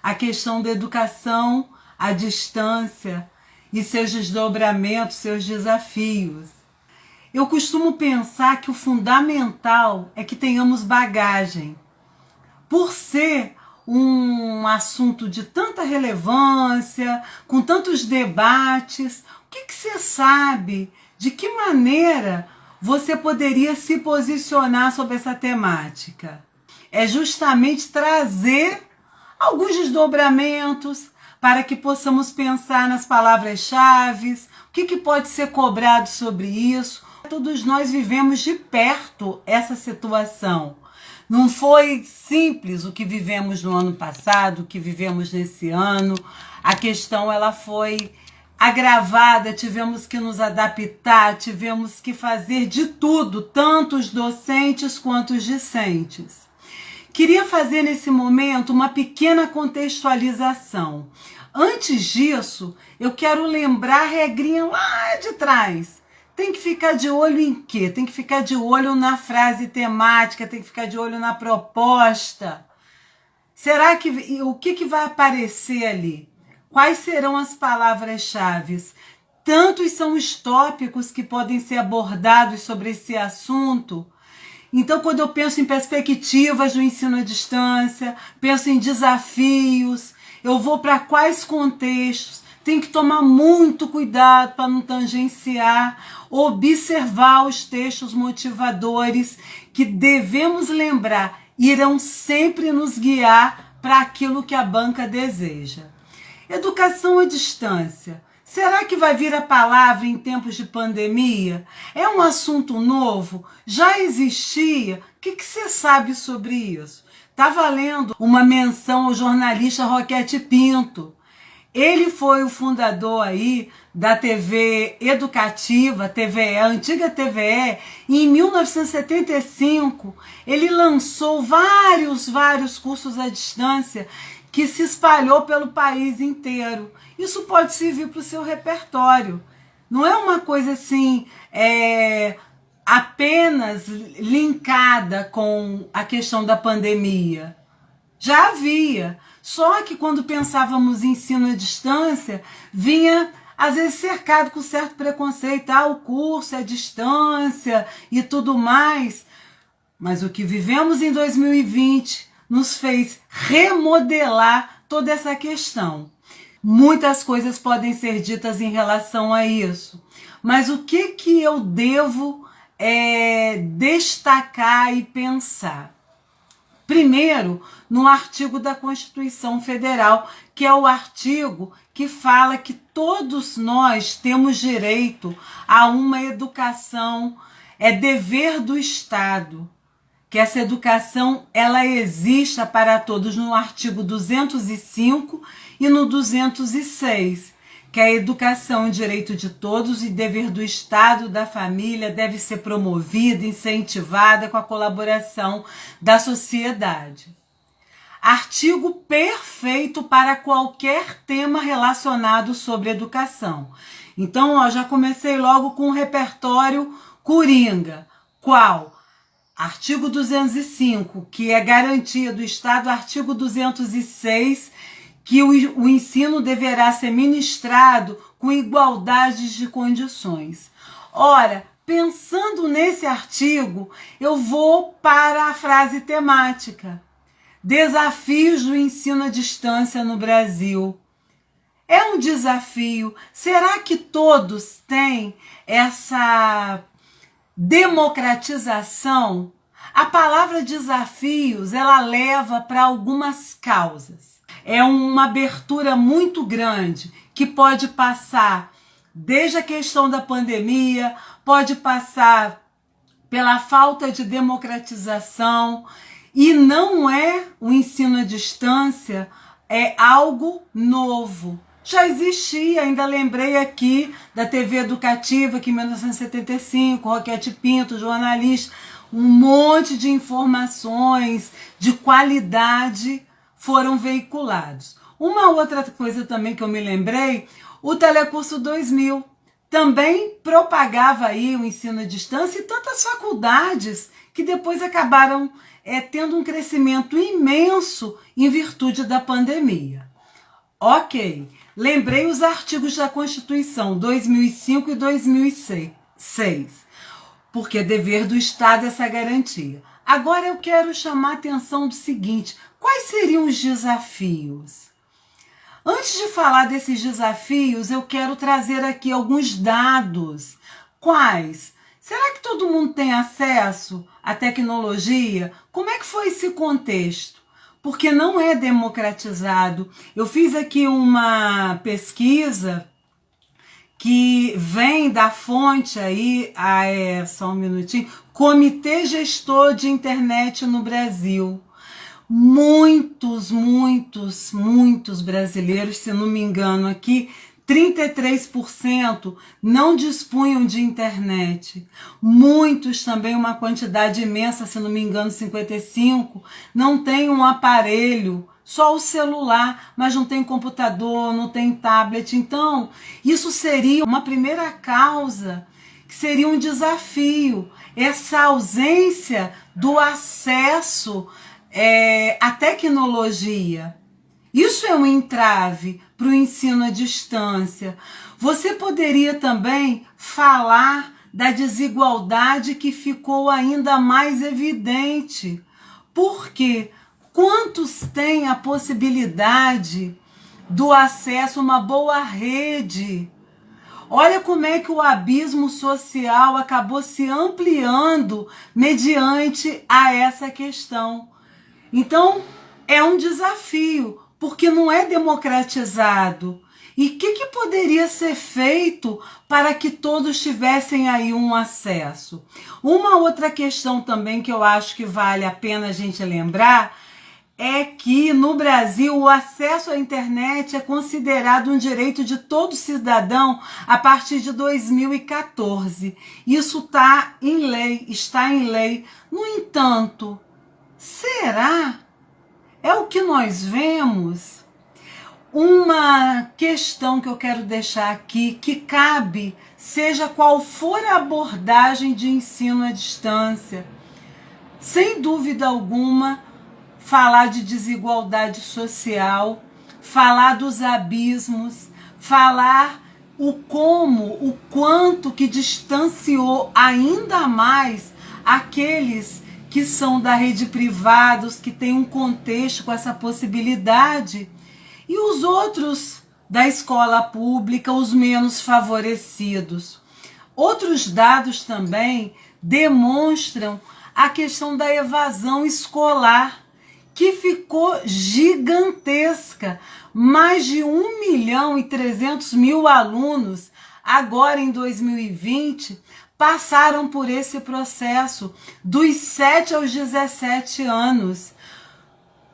a questão da educação à distância e seus desdobramentos, seus desafios. Eu costumo pensar que o fundamental é que tenhamos bagagem. Por ser um assunto de tanta relevância, com tantos debates, o que você sabe? De que maneira você poderia se posicionar sobre essa temática? É justamente trazer alguns desdobramentos para que possamos pensar nas palavras-chave, o que pode ser cobrado sobre isso. Todos nós vivemos de perto essa situação. Não foi simples o que vivemos no ano passado, o que vivemos nesse ano. A questão ela foi agravada, tivemos que nos adaptar, tivemos que fazer de tudo, tanto os docentes quanto os discentes. Queria fazer nesse momento uma pequena contextualização. Antes disso, eu quero lembrar a regrinha lá de trás. Tem que ficar de olho em quê? Tem que ficar de olho na frase temática, tem que ficar de olho na proposta. Será que o que vai aparecer ali? Quais serão as palavras-chave? Tantos são os tópicos que podem ser abordados sobre esse assunto. Então, quando eu penso em perspectivas do ensino à distância, penso em desafios, eu vou para quais contextos? Tem que tomar muito cuidado para não tangenciar, observar os textos motivadores que devemos lembrar, irão sempre nos guiar para aquilo que a banca deseja. Educação à distância. Será que vai vir a palavra em tempos de pandemia? É um assunto novo? Já existia? O que você sabe sobre isso? Estava lendo uma menção ao jornalista Roquete Pinto. Ele foi o fundador aí da TV educativa, TVE, a antiga TVE, e em 1975 ele lançou vários cursos à distância que se espalhou pelo país inteiro. Isso pode servir para o seu repertório. Não é uma coisa assim, apenas linkada com a questão da pandemia. Já havia. Só que quando pensávamos em ensino à distância, vinha às vezes cercado com certo preconceito. O curso é à distância e tudo mais. Mas o que vivemos em 2020 nos fez remodelar toda essa questão. Muitas coisas podem ser ditas em relação a isso. Mas o que eu devo destacar e pensar? Primeiro, no artigo da Constituição Federal, que é o artigo que fala que todos nós temos direito a uma educação, é dever do Estado, que essa educação ela exista para todos no artigo 205 e no 206, que a educação é direito de todos e dever do Estado, da família, deve ser promovida, incentivada com a colaboração da sociedade. Artigo perfeito para qualquer tema relacionado sobre educação. Então, já comecei logo com o repertório coringa. Qual? Artigo 205, que é garantia do Estado. Artigo 206, que o ensino deverá ser ministrado com igualdade de condições. Ora, pensando nesse artigo, eu vou para a frase temática. Desafios do ensino à distância no Brasil. É um desafio. Será que todos têm essa democratização? A palavra desafios, ela leva para algumas causas. É uma abertura muito grande que pode passar desde a questão da pandemia, pode passar pela falta de democratização, e não é o ensino à distância, é algo novo. Já existia, ainda lembrei aqui da TV educativa, que em 1975, Roquete Pinto, jornalista, um monte de informações de qualidade foram veiculados. Uma outra coisa também que eu me lembrei, o Telecurso 2000 também propagava aí o ensino à distância e tantas faculdades que depois acabaram tendo um crescimento imenso em virtude da pandemia. Ok, lembrei os artigos da Constituição 2005 e 2006, porque é dever do Estado essa garantia. Agora eu quero chamar a atenção do seguinte: quais seriam os desafios? Antes de falar desses desafios, eu quero trazer aqui alguns dados. Quais? Será que todo mundo tem acesso à tecnologia? Como é que foi esse contexto? Porque não é democratizado. Eu fiz aqui uma pesquisa que vem da fonte aí, só um minutinho, Comitê Gestor de Internet no Brasil. Muitos brasileiros, se não me engano aqui, 33% não dispunham de internet. Muitos também, uma quantidade imensa, se não me engano 55%, não tem um aparelho, só o celular, mas não tem computador, não tem tablet. Então, isso seria uma primeira causa, que seria um desafio, essa ausência do acesso à tecnologia. Isso é um entrave para o ensino à distância. Você poderia também falar da desigualdade que ficou ainda mais evidente. Porque quantos têm a possibilidade do acesso a uma boa rede? Olha como é que o abismo social acabou se ampliando mediante a essa questão. Então, é um desafio, porque não é democratizado. E o que poderia ser feito para que todos tivessem aí um acesso? Uma outra questão também que eu acho que vale a pena a gente lembrar é que no Brasil o acesso à internet é considerado um direito de todo cidadão a partir de 2014. Isso está em lei. No entanto, será? É o que nós vemos? Uma questão que eu quero deixar aqui, que cabe, seja qual for a abordagem de ensino à distância, sem dúvida alguma, falar de desigualdade social, falar dos abismos, falar o quanto que distanciou ainda mais aqueles que são da rede privada, que têm um contexto com essa possibilidade, e os outros da escola pública, os menos favorecidos. Outros dados também demonstram a questão da evasão escolar, que ficou gigantesca. Mais de 1.300.000 alunos, agora em 2020, passaram por esse processo dos 7 aos 17 anos.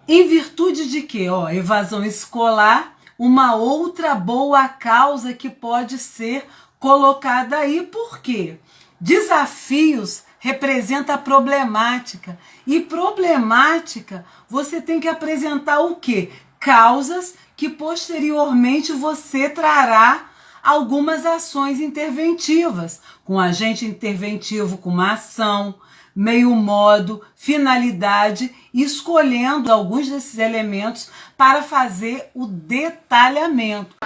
Em virtude de quê? Evasão escolar, uma outra boa causa que pode ser colocada aí. Por quê? Desafios representa problemática. E problemática, você tem que apresentar o quê? Causas que posteriormente você trará algumas ações interventivas, com agente interventivo, com uma ação, meio modo, finalidade, escolhendo alguns desses elementos para fazer o detalhamento.